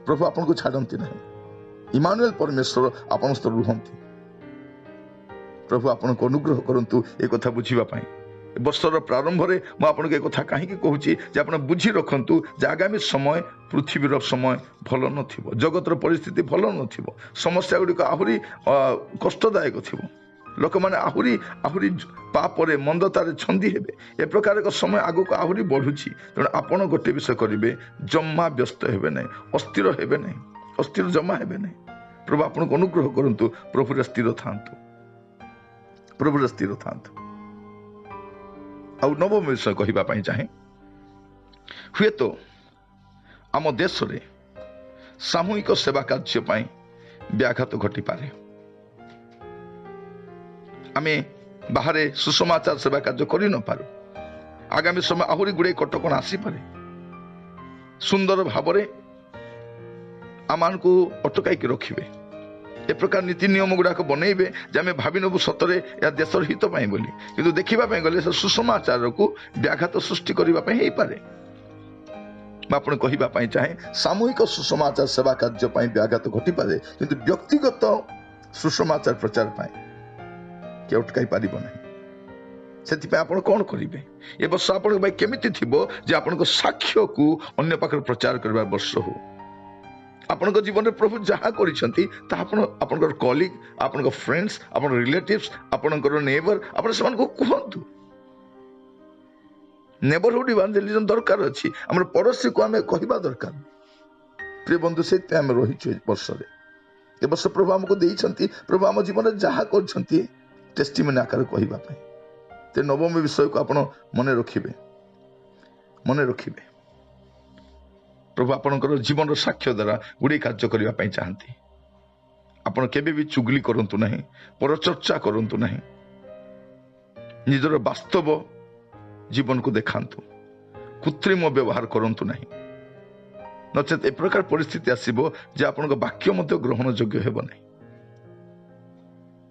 प्रभु आपण को छाड़ंती नहीं इमानुएल परमेश्वर आपण स्तर रुहंती प्रभु आपण को अनुग्रह करंतु ए कथा बुझिबा पई वर्षर प्रारंभ में मुझे एक कथा कहीं कहूँ आप बुझी रखु जे आगामी समय पृथ्वीर समय भल न जगतर परिस्थिति भल न समस्या गुड़िक आहरी कष्टदायक थी लोक मैंने आहरी आहरी पापरे मंदतार छंदी हेबे ए प्रकार एक समय आगक आहरी बढ़ुची तेणु आपण गोटे विषय करेंगे जम्मा व्यस्त हेबे नहीं अस्थिर हेबे नहीं अस्थिर जमा हेबे नहीं प्रभु आपन को अनुग्रह करंतु प्रभु स्थिर थांतु प्रभु स्थिर थांतु आ नवम विषय कहवाई चाहे हुए तो आम देश रे ସାମୂହିକ ସେବା କାର୍ଯ୍ୟ ପାଇଁ ବ୍ୟାଘାତ ଘଟିପାରେ। ଆମେ ବାହାରେ ସୁସମାଚାର ସେବା କାର୍ଯ୍ୟ କରିନପାରୁ। ଆଗାମୀ ସମୟ ଆହୁରି ଗୁଡ଼େ କଟକଣା ଆସିପାରେ। ସୁନ୍ଦର ଭାବରେ ଆମମାନଙ୍କୁ ଅଟକାଇକି ରଖିବେ। ଏ ପ୍ରକାର ନୀତି ନିୟମ ଗୁଡ଼ାକ ବନେଇବେ ଯେ ଆମେ ଭାବି ନେବୁ ସତରେ ଏହା ଦେଶର ହିତ ପାଇଁ ବୋଲି, କିନ୍ତୁ ଦେଖିବା ପାଇଁ ଗଲେ ସେ ସୁସମାଚାରକୁ ବ୍ୟାଘାତ ସୃଷ୍ଟି କରିବା ପାଇଁ ହେଇପାରେ। ମୁଁ ଆପଣ କହିବା ପାଇଁ ଚାହେଁ, ସାମୂହିକ ସୁସମାଚାର ସେବା କାର୍ଯ୍ୟ ପାଇଁ ବ୍ୟାଘାତ ଘଟିପାରେ, କିନ୍ତୁ ବ୍ୟକ୍ତିଗତ ସୁସମାଚାର ପ୍ରଚାର ପାଇଁ କିଏ ଅଟକାଇ ପାରିବ ନାହିଁ। ସେଥିପାଇଁ ଆପଣ କ'ଣ କରିବେ? ଏ ବର୍ଷ ଆପଣଙ୍କ ପାଇଁ କେମିତି ଥିବ ଯେ ଆପଣଙ୍କ ସାକ୍ଷ୍ୟକୁ ଅନ୍ୟ ପାଖରେ ପ୍ରଚାର କରିବାର ବର୍ଷ ହଉ। ଆପଣଙ୍କ ଜୀବନରେ ପ୍ରଭୁ ଯାହା କରିଛନ୍ତି ତାହା ଆପଣଙ୍କର କଲିଗ, ଆପଣଙ୍କ ଫ୍ରେଣ୍ଡସ୍, ଆପଣଙ୍କ ରିଲେଟିଭ୍ସ, ଆପଣଙ୍କର ନେବର, ଆପଣ ସେମାନଙ୍କୁ କୁହନ୍ତୁ। ନେବରହୁଡ୍ ଇଭାଞ୍ଜେଲିଜମ ଦରକାର ଅଛି। ଆମର ପଡ଼ୋଶୀକୁ ଆମେ କହିବା ଦରକାର। ପ୍ରିୟ ବନ୍ଧୁ, ସେଇଥିପାଇଁ ଆମେ ରହିଛୁ ଏ ବର୍ଷରେ। ଏ ବର୍ଷ ପ୍ରଭୁ ଆମକୁ ଦେଇଛନ୍ତି, ପ୍ରଭୁ ଆମ ଜୀବନରେ ଯାହା କରିଛନ୍ତି ଟେଷ୍ଟିମନି ଆକାରରେ କହିବା ପାଇଁ। ସେ ନବମ ବିଷୟକୁ ଆପଣ ମନେ ରଖିବେ। ପ୍ରଭୁ ଆପଣଙ୍କର ଜୀବନର ସାକ୍ଷ୍ୟ ଦ୍ୱାରା ଗୁଡ଼ିଏ କାର୍ଯ୍ୟ କରିବା ପାଇଁ ଚାହାନ୍ତି। ଆପଣ କେବେ ବି ଚୁଗଲି କରନ୍ତୁ ନାହିଁ, ପରଚର୍ଚ୍ଚା କରନ୍ତୁ ନାହିଁ। ନିଜର ବାସ୍ତବ ଜୀବନକୁ ଦେଖାନ୍ତୁ, କୃତ୍ରିମ ବ୍ୟବହାର କରନ୍ତୁ ନାହିଁ। ନଚେତ୍ ଏ ପ୍ରକାର ପରିସ୍ଥିତି ଆସିବ ଯେ ଆପଣଙ୍କ ବାକ୍ୟ ମଧ୍ୟ ଗ୍ରହଣ ଯୋଗ୍ୟ ହେବ ନାହିଁ।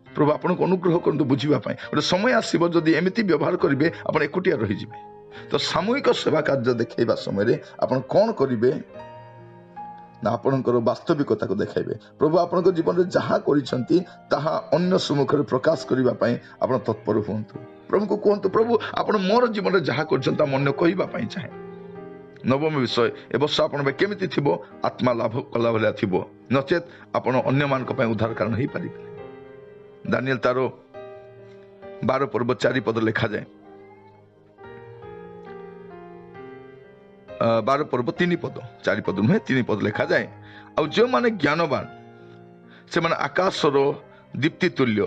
ପ୍ରଭୁ ଆପଣଙ୍କୁ ଅନୁଗ୍ରହ କରନ୍ତୁ ବୁଝିବା ପାଇଁ। ଗୋଟେ ସମୟ ଆସିବ ଯଦି ଏମିତି ବ୍ୟବହାର କରିବେ ଆପଣ ଏକୁଟିଆ ରହିଯିବେ। ତ ସାମୂହିକ ସେବା କାର୍ଯ୍ୟ ଦେଖାଇବା ସମୟରେ ଆପଣ କ'ଣ କରିବେ ନା ଆପଣଙ୍କର ବାସ୍ତବିକତାକୁ ଦେଖାଇବେ। ପ୍ରଭୁ ଆପଣଙ୍କ ଜୀବନରେ ଯାହା କରିଛନ୍ତି ତାହା ଅନ୍ୟ ସମ୍ମୁଖରେ ପ୍ରକାଶ କରିବା ପାଇଁ ଆପଣ ତତ୍ପର ହୁଅନ୍ତୁ। ପ୍ରଭୁଙ୍କୁ କୁହନ୍ତୁ, ପ୍ରଭୁ ଆପଣ ମୋର ଜୀବନରେ ଯାହା କରିଛନ୍ତି ତା ଅନ୍ୟ କହିବା ପାଇଁ ଚାହେଁ। ନବମ ବିଷୟ, ଏ ବର୍ଷ ଆପଣଙ୍କ ପାଇଁ କେମିତି ଥିବ? ଆତ୍ମା ଲାଭ କଲା ଭଳିଆ ଥିବ, ନଚେତ୍ ଆପଣ ଅନ୍ୟମାନଙ୍କ ପାଇଁ ଉଦ୍ଧାର କାରଣ ହେଇପାରିବେ। ଦାନିଏଲ ତାର 12 ପର୍ବ 4 ପଦ ଲେଖାଯାଏ। 12 ପର୍ବ 3 ପଦ, 4 ପଦ ନୁହେଁ 3 ପଦ ଲେଖାଯାଏ। ଆଉ ଯେଉଁମାନେ ଜ୍ଞାନବାନ ସେମାନେ ଆକାଶର ଦୀପ୍ତି ତୁଲ୍ୟ,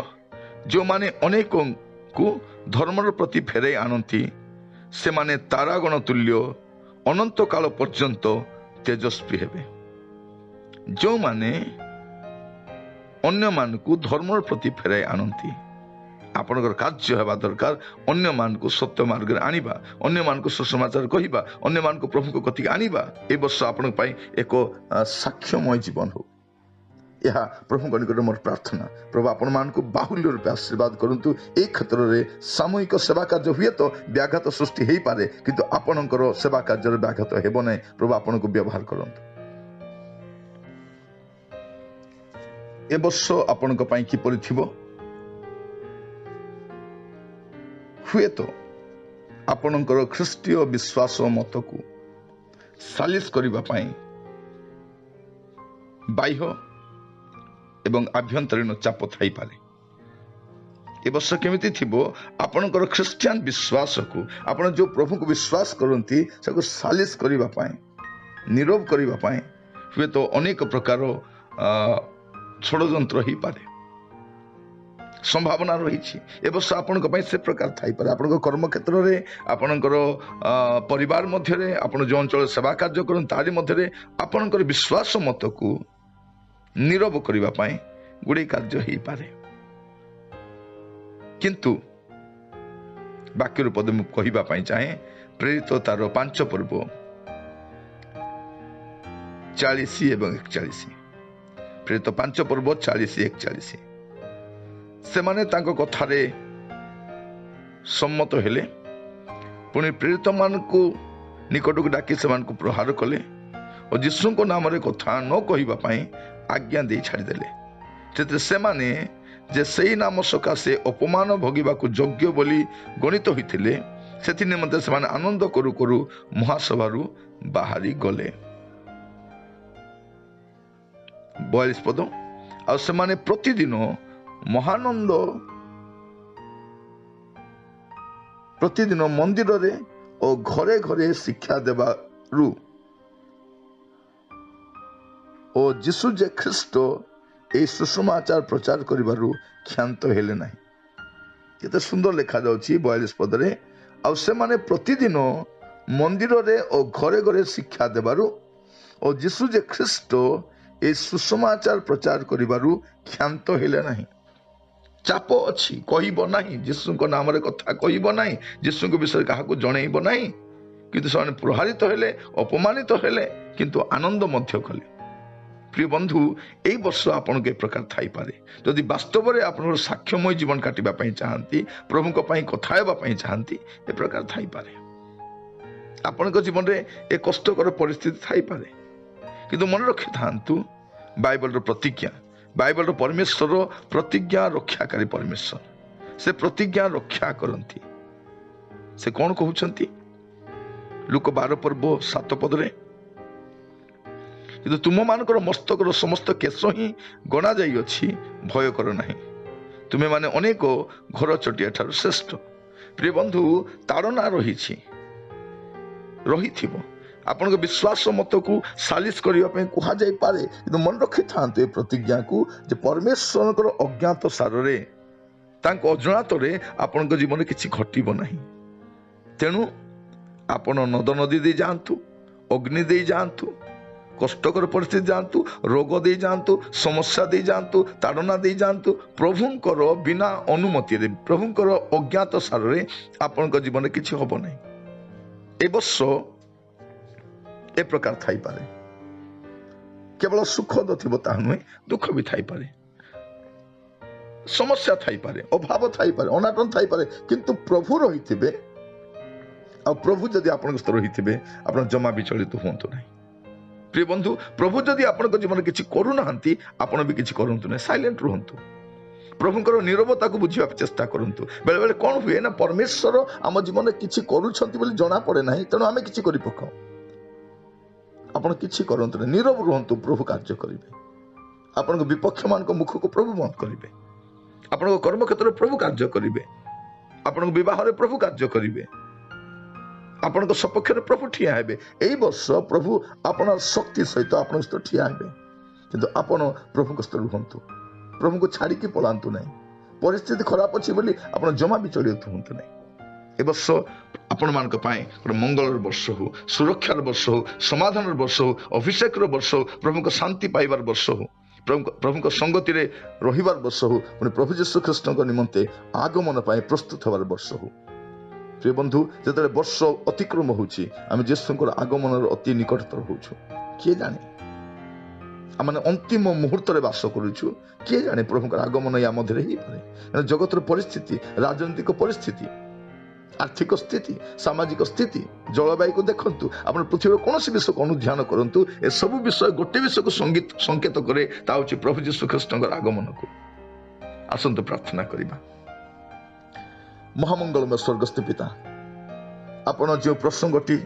ଯେଉଁମାନେ ଅନେକଙ୍କୁ ଧର୍ମର ପ୍ରତି ଫେରାଇ ଆଣନ୍ତି ସେମାନେ ତାରାଗଣ ତୁଲ୍ୟ ଅନନ୍ତ କାଳ ପର୍ଯ୍ୟନ୍ତ ତେଜସ୍ୱୀ ହେବେ। ଯେଉଁମାନେ ଅନ୍ୟମାନଙ୍କୁ ଧର୍ମର ପ୍ରତି ଫେରାଇ ଆଣନ୍ତି, ଆପଣଙ୍କର କାର୍ଯ୍ୟ ହେବା ଦରକାର ଅନ୍ୟମାନଙ୍କୁ ସତ୍ୟ ମାର୍ଗରେ ଆଣିବା, ଅନ୍ୟମାନଙ୍କୁ ସୁସମାଚାର କହିବା, ଅନ୍ୟମାନଙ୍କୁ ପ୍ରଭୁଙ୍କ କତିକି ଆଣିବା। ଏ ବର୍ଷ ଆପଣଙ୍କ ପାଇଁ ଏକ ସାକ୍ଷ୍ୟମୟ ଜୀବନ ହଉ, ଏହା ପ୍ରଭୁଙ୍କ ନିକଟରେ ମୋର ପ୍ରାର୍ଥନା। ପ୍ରଭୁ ଆପଣମାନଙ୍କୁ ବାହୁଲ୍ୟ ରୂପେ ଆଶୀର୍ବାଦ କରନ୍ତୁ। ଏହି କ୍ଷେତ୍ରରେ ସାମୂହିକ ସେବା କାର୍ଯ୍ୟ ହୁଏତ ବ୍ୟାଘାତ ସୃଷ୍ଟି ହେଇପାରେ, କିନ୍ତୁ ଆପଣଙ୍କର ସେବା କାର୍ଯ୍ୟରେ ବ୍ୟାଘାତ ହେବ ନାହିଁ। ପ୍ରଭୁ ଆପଣଙ୍କୁ ବ୍ୟବହାର କରନ୍ତୁ। ଏ ବର୍ଷ ଆପଣଙ୍କ ପାଇଁ କିପରି ଥିବ? ହୁଏତ ଆପଣଙ୍କର ଖ୍ରୀଷ୍ଟୀୟ ବିଶ୍ୱାସ ମତକୁ ସାଲିସ କରିବା ପାଇଁ ବାହ୍ୟ ଏବଂ ଆଭ୍ୟନ୍ତରୀଣ ଚାପ ଥାଇପାରେ। ଏ ବର୍ଷ କେମିତି ଥିବ? ଆପଣଙ୍କର ଖ୍ରୀଷ୍ଟିଆନ ବିଶ୍ୱାସକୁ, ଆପଣ ଯେଉଁ ପ୍ରଭୁଙ୍କୁ ବିଶ୍ୱାସ କରନ୍ତି ତାକୁ ସାଲିସ କରିବା ପାଇଁ, ନିରୋଧ କରିବା ପାଇଁ ହୁଏତ ଅନେକ ପ୍ରକାର ଷଡ଼ଯନ୍ତ୍ର ହେଇପାରେ, ସମ୍ଭାବନା ରହିଛି। ଏ ବର୍ଷ ଆପଣଙ୍କ ପାଇଁ ସେ ପ୍ରକାର ଥାଇପାରେ। ଆପଣଙ୍କ କର୍ମକ୍ଷେତ୍ରରେ, ଆପଣଙ୍କର ପରିବାର ମଧ୍ୟରେ, ଆପଣ ଯେଉଁ ଅଞ୍ଚଳରେ ସେବା କାର୍ଯ୍ୟ କରନ୍ତି ତାରି ମଧ୍ୟରେ ଆପଣଙ୍କର ବିଶ୍ୱାସ ମତକୁ ନିରବ କରିବା ପାଇଁ ଗୁଡ଼ିଏ କାର୍ଯ୍ୟ ହେଇପାରେ। କିନ୍ତୁ ବାକ୍ୟର ପଦ ମୁଁ କହିବା ପାଇଁ ଚାହେଁ, ପ୍ରେରିତ ତାର 5 ପର୍ବ 40 ଏବଂ 41। ପ୍ରେରିତ 5 ପର୍ବ 40-41। ସେମାନେ ତାଙ୍କ କଥାରେ ସମ୍ମତ ହେଲେ, ପୁଣି ପ୍ରେରିତମାନଙ୍କୁ ନିକଟକୁ ଡାକି ସେମାନଙ୍କୁ ପ୍ରହାର କଲେ ଓ ଯୀଶୁଙ୍କ ନାମରେ କଥା ନ କହିବା ପାଇଁ ଆଜ୍ଞା ଦେଇ ଛାଡ଼ିଦେଲେ। ସେଥିରେ ସେମାନେ ଯେ ସେଇ ନାମ ସକାଶେ ଅପମାନ ଭୋଗିବାକୁ ଯୋଗ୍ୟ ବୋଲି ଗଣିତ ହୋଇଥିଲେ, ସେଥି ନିମନ୍ତେ ସେମାନେ ଆନନ୍ଦ କରୁ କରୁ ମହାସଭାରୁ ବାହାରି ଗଲେ। 42 ପଦ, ଆଉ ସେମାନେ ପ୍ରତିଦିନ ମନ୍ଦିରରେ ଓ ଘରେ ଘରେ ଶିକ୍ଷା ଦେବାରୁ ଓ ଯୀଶୁ ଯେ ଖ୍ରୀଷ୍ଟ ଏହି ସୁସମାଚାର ପ୍ରଚାର କରିବାରୁ କ୍ଷାନ୍ତ ହେଲେ ନାହିଁ। କେତେ ସୁନ୍ଦର ଲେଖାଯାଉଛି 42 ପଦରେ, ଆଉ ସେମାନେ ପ୍ରତିଦିନ ମନ୍ଦିରରେ ଓ ଘରେ ଘରେ ଶିକ୍ଷା ଦେବାରୁ ଓ ଯୀଶୁ ଯେ ଖ୍ରୀଷ୍ଟ ଏ ସୁସମାଚାର ପ୍ରଚାର କରିବାରୁ କ୍ଷାନ୍ତ ହେଲେ ନାହିଁ। ଚାପ ଅଛି, କହିବ ନାହିଁ, ଯୀଶୁଙ୍କ ନାମରେ କଥା କହିବ ନାହିଁ, ଯୀଶୁଙ୍କ ବିଷୟରେ କାହାକୁ ଜଣେଇବ ନାହିଁ। କିନ୍ତୁ ସେମାନେ ପ୍ରହାରିତ ହେଲେ, ଅପମାନିତ ହେଲେ, କିନ୍ତୁ ଆନନ୍ଦ ମଧ୍ୟ କଲେ। ପ୍ରିୟ ବନ୍ଧୁ, ଏଇ ବର୍ଷ ଆପଣଙ୍କୁ ଏ ପ୍ରକାର ଥାଇପାରେ। ଯଦି ବାସ୍ତବରେ ଆପଣଙ୍କର ସାକ୍ଷ୍ୟମୟ ଜୀବନ କାଟିବା ପାଇଁ ଚାହାନ୍ତି, ପ୍ରଭୁଙ୍କ ପାଇଁ କଥା ହେବା ପାଇଁ ଚାହାନ୍ତି, ଏ ପ୍ରକାର ଥାଇପାରେ। ଆପଣଙ୍କ ଜୀବନରେ ଏ କଷ୍ଟକର ପରିସ୍ଥିତି ଥାଇପାରେ। କିନ୍ତୁ ମନେ ରଖିଥାନ୍ତୁ, ବାଇବଲର ପ୍ରତିଜ୍ଞା, ବାଇବଲର ପରମେଶ୍ୱର ପ୍ରତିଜ୍ଞା ରକ୍ଷାକାରୀ ପରମେଶ୍ୱର। ସେ ପ୍ରତିଜ୍ଞା ରକ୍ଷା କରନ୍ତି। ସେ କ'ଣ କହୁଛନ୍ତି? ଲୁକ 12:7 କିନ୍ତୁ ତୁମମାନଙ୍କର ମସ୍ତକର ସମସ୍ତ କେଶ ହିଁ ଗଣା ଯାଇଅଛି, ଭୟ କର ନାହିଁ, ତୁମେମାନେ ଅନେକ ଘର ଚଟିଆ ଠାରୁ ଶ୍ରେଷ୍ଠ। ପ୍ରିୟ ବନ୍ଧୁ, ତାଡ଼ନା ରହିଥିବ, ଆପଣଙ୍କ ବିଶ୍ୱାସ ମତକୁ ସାଲିସ କରିବା ପାଇଁ କୁହାଯାଇପାରେ। କିନ୍ତୁ ମନେ ରଖିଥାନ୍ତୁ ଏ ପ୍ରତିଜ୍ଞାକୁ, ଯେ ପରମେଶ୍ୱରଙ୍କର ଅଜ୍ଞାତ ସାରରେ, ତାଙ୍କ ଅଜଣାତରେ ଆପଣଙ୍କ ଜୀବନରେ କିଛି ଘଟିବ ନାହିଁ। ତେଣୁ ଆପଣ ନଦ ନଦୀ ଦେଇ ଯାଆନ୍ତୁ, ଅଗ୍ନି ଦେଇ ଯାଆନ୍ତୁ, କଷ୍ଟକର ପରିସ୍ଥିତି ଯାଆନ୍ତୁ, ରୋଗ ଦେଇ ଯାଆନ୍ତୁ, ସମସ୍ୟା ଦେଇ ଯାଆନ୍ତୁ, ତାଡ଼ନା ଦେଇ ଯାଆନ୍ତୁ, ପ୍ରଭୁଙ୍କର ବିନା ଅନୁମତିରେ, ପ୍ରଭୁଙ୍କର ଅଜ୍ଞାତ ସାରରେ ଆପଣଙ୍କ ଜୀବନରେ କିଛି ହବ ନାହିଁ। ଏ ବର୍ଷ ଏ ପ୍ରକାର ଥାଇପାରେ। କେବଳ ସୁଖଦ ଥିବ ତାହା ନୁହେଁ, ଦୁଃଖ ବି ଥାଇପାରେ, ସମସ୍ୟା ଥାଇପାରେ, ଅଭାବ ଥାଇପାରେ, ଅନାଟନ ଥାଇପାରେ। କିନ୍ତୁ ପ୍ରଭୁ ରହିଥିବେ, ଆଉ ପ୍ରଭୁ ଯଦି ଆପଣଙ୍କ ସହିତ ରହିଥିବେ, ଆପଣ ଜମା ବିଚଳିତ ହୁଅନ୍ତୁ ନାହିଁ। ପ୍ରିୟ ବନ୍ଧୁ, ପ୍ରଭୁ ଯଦି ଆପଣଙ୍କ ଜୀବନରେ କିଛି କରୁନାହାନ୍ତି, ଆପଣ ବି କିଛି କରନ୍ତୁ ନାହିଁ, ସାଇଲେଣ୍ଟ ରୁହନ୍ତୁ। ପ୍ରଭୁଙ୍କର ନିରବତାକୁ ବୁଝିବାକୁ ଚେଷ୍ଟା କରନ୍ତୁ। ବେଳେବେଳେ କ'ଣ ହୁଏ ନା, ପରମେଶ୍ୱର ଆମ ଜୀବନରେ କିଛି କରୁଛନ୍ତି ବୋଲି ଜଣାପଡ଼େ ନାହିଁ, ତେଣୁ ଆମେ କିଛି କରିପକାଉ। ଆପଣ କିଛି କରନ୍ତୁ ନାହିଁ, ନୀରବ ରୁହନ୍ତୁ, ପ୍ରଭୁ କାର୍ଯ୍ୟ କରିବେ। ଆପଣଙ୍କ ବିପକ୍ଷମାନଙ୍କ ମୁଖକୁ ପ୍ରଭୁ ବନ୍ଦ କରିବେ। ଆପଣଙ୍କ କର୍ମକ୍ଷେତ୍ରରେ ପ୍ରଭୁ କାର୍ଯ୍ୟ କରିବେ। ଆପଣଙ୍କ ବିବାହରେ ପ୍ରଭୁ କାର୍ଯ୍ୟ କରିବେ। ଆପଣଙ୍କ ସପକ୍ଷରେ ପ୍ରଭୁ ଠିଆ ହେବେ। ଏଇ ବର୍ଷ ପ୍ରଭୁ ଆପଣଙ୍କ ଶକ୍ତି ସହିତ ଆପଣଙ୍କ ସହିତ ଠିଆ ହେବେ। କିନ୍ତୁ ଆପଣ ପ୍ରଭୁଙ୍କ ସହିତ ରୁହନ୍ତୁ, ପ୍ରଭୁଙ୍କୁ ଛାଡ଼ିକି ପଳାନ୍ତୁ ନାହିଁ। ପରିସ୍ଥିତି ଖରାପ ଅଛି ବୋଲି ଆପଣ ଜମା ବିଚଳିତ ହୁଅନ୍ତୁ ନାହିଁ। ଏ ବର୍ଷ ଆପଣମାନଙ୍କ ପାଇଁ ଗୋଟେ ମଙ୍ଗଳର ବର୍ଷ ହଉ, ସୁରକ୍ଷାର ବର୍ଷ ହଉ, ସମାଧାନର ବର୍ଷ ହଉ, ଅଭିଷେକର ବର୍ଷ ହଉ, ପ୍ରଭୁଙ୍କ ଶାନ୍ତି ପାଇବାର ବର୍ଷ ହଉ, ପ୍ରଭୁଙ୍କ ସଙ୍ଗତିରେ ରହିବାର ବର୍ଷ ହଉ, ପୁଣି ପ୍ରଭୁ ଯୀଶୁ ଖ୍ରୀଷ୍ଟଙ୍କ ନିମନ୍ତେ ଆଗମନ ପାଇଁ ପ୍ରସ୍ତୁତ ହେବାର ବର୍ଷ ହଉ। ପ୍ରିୟ ବନ୍ଧୁ, ଯେତେବେଳେ ବର୍ଷ ଅତିକ୍ରମ ହେଉଛି, ଆମେ ଯୀଶୁଙ୍କର ଆଗମନର ଅତି ନିକଟତର ହେଉଛୁ। କିଏ ଜାଣେ, ଆମେ ଅନ୍ତିମ ମୁହୂର୍ତ୍ତରେ ବାସ କରୁଛୁ। କିଏ ଜାଣେ ପ୍ରଭୁଙ୍କର ଆଗମନ ୟା ମଧ୍ୟରେ ହେଇପାରେ। ଜଗତର ପରିସ୍ଥିତି, ରାଜନୈତିକ ପରିସ୍ଥିତି, ଆର୍ଥିକ ସ୍ଥିତି, ସାମାଜିକ ସ୍ଥିତି, ଜଳବାୟୁକୁ ଦେଖନ୍ତୁ, ଆପଣ ପୃଥିବୀର କୌଣସି ବିଷୟକୁ ଅନୁଧ୍ୟାନ କରନ୍ତୁ, ଏସବୁ ବିଷୟ ଗୋଟେ ବିଷୟକୁ ସଂକେତ କରେ, ତା ହେଉଛି ପ୍ରଭୁ ଯୀଶୁ ଖ୍ରୀଷ୍ଟଙ୍କର ଆଗମନକୁ। ଆସନ୍ତୁ ପ୍ରାର୍ଥନା କରିବା। ମହାମଙ୍ଗଳମୟ ସ୍ୱର୍ଗସ୍ଥ ପିତା, ଆପଣ ଯେଉଁ ପ୍ରସଙ୍ଗଟି,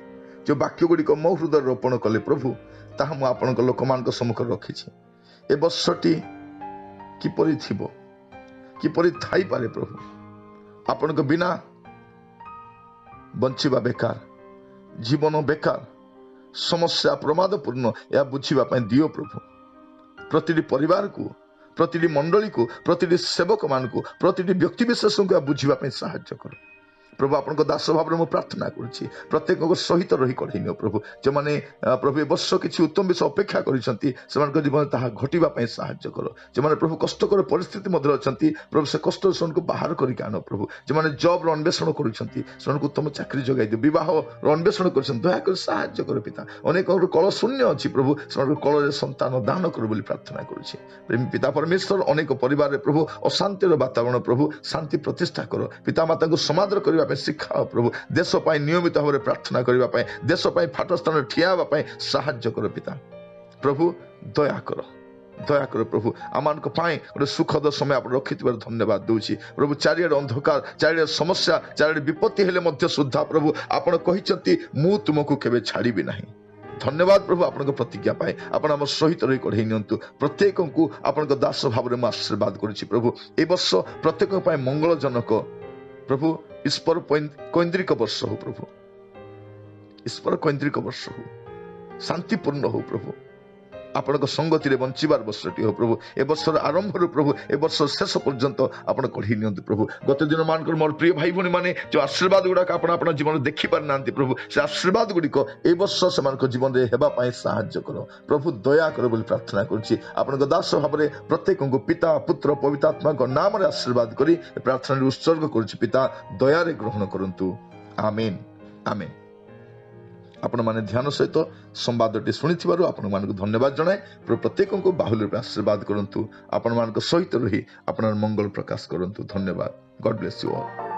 ଯେଉଁ ବାକ୍ୟ ଗୁଡ଼ିକ ମୋ ହୃଦୟରେ ରୋପଣ କଲେ ପ୍ରଭୁ, ତାହା ମୁଁ ଆପଣଙ୍କ ଲୋକମାନଙ୍କ ସମ୍ମୁଖରେ ରଖିଛି। ଏ ବର୍ଷଟି କିପରି ଥିବ, କିପରି ଥାଇପାରେ ପ୍ରଭୁ। ଆପଣଙ୍କ ବିନା ବଞ୍ଚିବା ବେକାର, ଜୀବନ ବେକାର, ସମସ୍ୟା ପ୍ରମାଦପୂର୍ଣ୍ଣ, ଏହା ବୁଝିବା ପାଇଁ ଦିଅ ପ୍ରଭୁ। ପ୍ରତିଟି ପରିବାରକୁ, ପ୍ରତିଟି ମଣ୍ଡଳୀକୁ, ପ୍ରତିଟି ସେବକମାନଙ୍କୁ, ପ୍ରତିଟି ବ୍ୟକ୍ତିବିଶେଷଙ୍କୁ ଏହା ବୁଝିବା ପାଇଁ ସାହାଯ୍ୟ କର ପ୍ରଭୁ। ଆପଣଙ୍କ ଦାସ ଭାବରେ ମୁଁ ପ୍ରାର୍ଥନା କରୁଛି, ପ୍ରତ୍ୟେକଙ୍କ ସହିତ ରହି କଢ଼େଇ ନିଅ ପ୍ରଭୁ। ଯେଉଁମାନେ ପ୍ରଭୁ ଏ ବର୍ଷ କିଛି ଉତ୍ତମ ବିଷୟ ଅପେକ୍ଷା କରିଛନ୍ତି, ସେମାନଙ୍କ ଜୀବନରେ ତାହା ଘଟିବା ପାଇଁ ସାହାଯ୍ୟ କର। ଯେଉଁମାନେ ପ୍ରଭୁ କଷ୍ଟକର ପରିସ୍ଥିତି ମଧ୍ୟରେ ଅଛନ୍ତି, ପ୍ରଭୁ ସେ କଷ୍ଟରୁ ସେମାନଙ୍କୁ ବାହାର କରିକି ଆଣ ପ୍ରଭୁ। ଯେଉଁମାନେ ଜବ୍ର ଅନ୍ୱେଷଣ କରୁଛନ୍ତି, ସେମାନଙ୍କୁ ଉତ୍ତମ ଚାକିରି ଯୋଗାଇ ଦିଅ। ବିବାହର ଅନ୍ୱେଷଣ କରୁଛନ୍ତି, ଦୟାକରି ସାହାଯ୍ୟ କର ପିତା। ଅନେକଙ୍କର କଳ ଶୂନ୍ୟ ଅଛି ପ୍ରଭୁ, ସେମାନଙ୍କ କଳରେ ସନ୍ତାନ ଦାନ କର ବୋଲି ପ୍ରାର୍ଥନା କରୁଛି। ପିତା ପରମେଶ୍ୱର, ଅନେକ ପରିବାରରେ ପ୍ରଭୁ ଅଶାନ୍ତିର ବାତାବରଣ, ପ୍ରଭୁ ଶାନ୍ତି ପ୍ରତିଷ୍ଠା କର। ପିତାମାତାଙ୍କୁ ସମାଦର କରିବା ପାଇଁ ଶିଖାଅ ପ୍ରଭୁ। ଦେଶ ପାଇଁ ନିୟମିତ ଭାବରେ ପ୍ରାର୍ଥନା କରିବା ପାଇଁ, ଦେଶ ପାଇଁ ଫାଟ ସ୍ଥାନରେ ଠିଆ ହେବା ପାଇଁ ସାହାଯ୍ୟ କର ପିତା। ପ୍ରଭୁ ଦୟାକର, ଦୟାକର ପ୍ରଭୁ। ଆମମାନଙ୍କ ପାଇଁ ଗୋଟେ ସୁଖଦ ସମୟ ଆପଣ ରଖିଥିବାର ଧନ୍ୟବାଦ ଦେଉଛି ପ୍ରଭୁ। ଚାରିଆଡ଼େ ଅନ୍ଧକାର, ଚାରିଆଡ଼େ ସମସ୍ୟା, ଚାରିଆଡ଼େ ବିପତ୍ତି ହେଲେ ମଧ୍ୟ ସୁଦ୍ଧା ପ୍ରଭୁ ଆପଣ କହିଛନ୍ତି, ମୁଁ ତୁମକୁ କେବେ ଛାଡ଼ିବି ନାହିଁ। ଧନ୍ୟବାଦ ପ୍ରଭୁ ଆପଣଙ୍କ ପ୍ରତିଜ୍ଞା ପାଇଁ। ଆପଣ ଆମ ସହିତ ରହି କଢ଼େଇ ନିଅନ୍ତୁ। ପ୍ରତ୍ୟେକଙ୍କୁ ଆପଣଙ୍କ ଦାସ ଭାବରେ ମୁଁ ଆଶୀର୍ବାଦ କରୁଛି ପ୍ରଭୁ। ଏ ବର୍ଷ ପ୍ରତ୍ୟେକ ପାଇଁ ମଙ୍ଗଳଜନକ ପ୍ରଭୁ, ଈଶ୍ୱର କୈନ୍ଦ୍ରିକ ବର୍ଷ ହଉ ପ୍ରଭୁ, ଈଶ୍ୱର କୈନ୍ଦ୍ରିକ ବର୍ଷ ହଉ, ଶାନ୍ତିପୂର୍ଣ୍ଣ ହଉ ପ୍ରଭୁ। ଆପଣଙ୍କ ସଙ୍ଗତିରେ ବଞ୍ଚିବାର ବର୍ଷଟି ହଉ ପ୍ରଭୁ। ଏ ବର୍ଷର ଆରମ୍ଭରୁ ପ୍ରଭୁ ଏ ବର୍ଷ ଶେଷ ପର୍ଯ୍ୟନ୍ତ ଆପଣ କଢ଼େଇ ନିଅନ୍ତୁ ପ୍ରଭୁ। ଗତ ଦିନ ମାନଙ୍କର ମୋର ପ୍ରିୟ ଭାଇ ଭଉଣୀ ମାନେ ଯେଉଁ ଆଶୀର୍ବାଦ ଗୁଡ଼ାକ ଆପଣ ଆପଣଙ୍କ ଜୀବନରେ ଦେଖିପାରିନାହାନ୍ତି ପ୍ରଭୁ, ସେ ଆଶୀର୍ବାଦ ଗୁଡ଼ିକ ଏ ବର୍ଷ ସେମାନଙ୍କ ଜୀବନରେ ହେବା ପାଇଁ ସାହାଯ୍ୟ କର ପ୍ରଭୁ, ଦୟା କର ବୋଲି ପ୍ରାର୍ଥନା କରୁଛି। ଆପଣଙ୍କ ଦାସ ଭାବରେ ପ୍ରତ୍ୟେକଙ୍କୁ ପିତା ପୁତ୍ର ପବିତ୍ର ଆତ୍ମାଙ୍କ ନାମରେ ଆଶୀର୍ବାଦ କରି ଏ ପ୍ରାର୍ଥନାରେ ଉତ୍ସର୍ଗ କରୁଛି। ପିତା ଦୟାରେ ଗ୍ରହଣ କରନ୍ତୁ। ଆମେନ୍ ଆମେନ୍। ଆପଣମାନେ ଧ୍ୟାନ ସହିତ ସମ୍ବାଦଟି ଶୁଣିଥିବାରୁ ଆପଣମାନଙ୍କୁ ଧନ୍ୟବାଦ ଜଣାଏ। ପ୍ରତ୍ୟେକଙ୍କୁ ବାହୁଲ୍ୟ ରୂପେ ଆଶୀର୍ବାଦ କରନ୍ତୁ। ଆପଣମାନଙ୍କ ସହିତ ରହି ଆପଣଙ୍କ ମଙ୍ଗଳ ପ୍ରକାଶ କରନ୍ତୁ। ଧନ୍ୟବାଦ। ଗଡ୍ ବ୍ଲେସ୍ ୟୁ ଅଲ୍।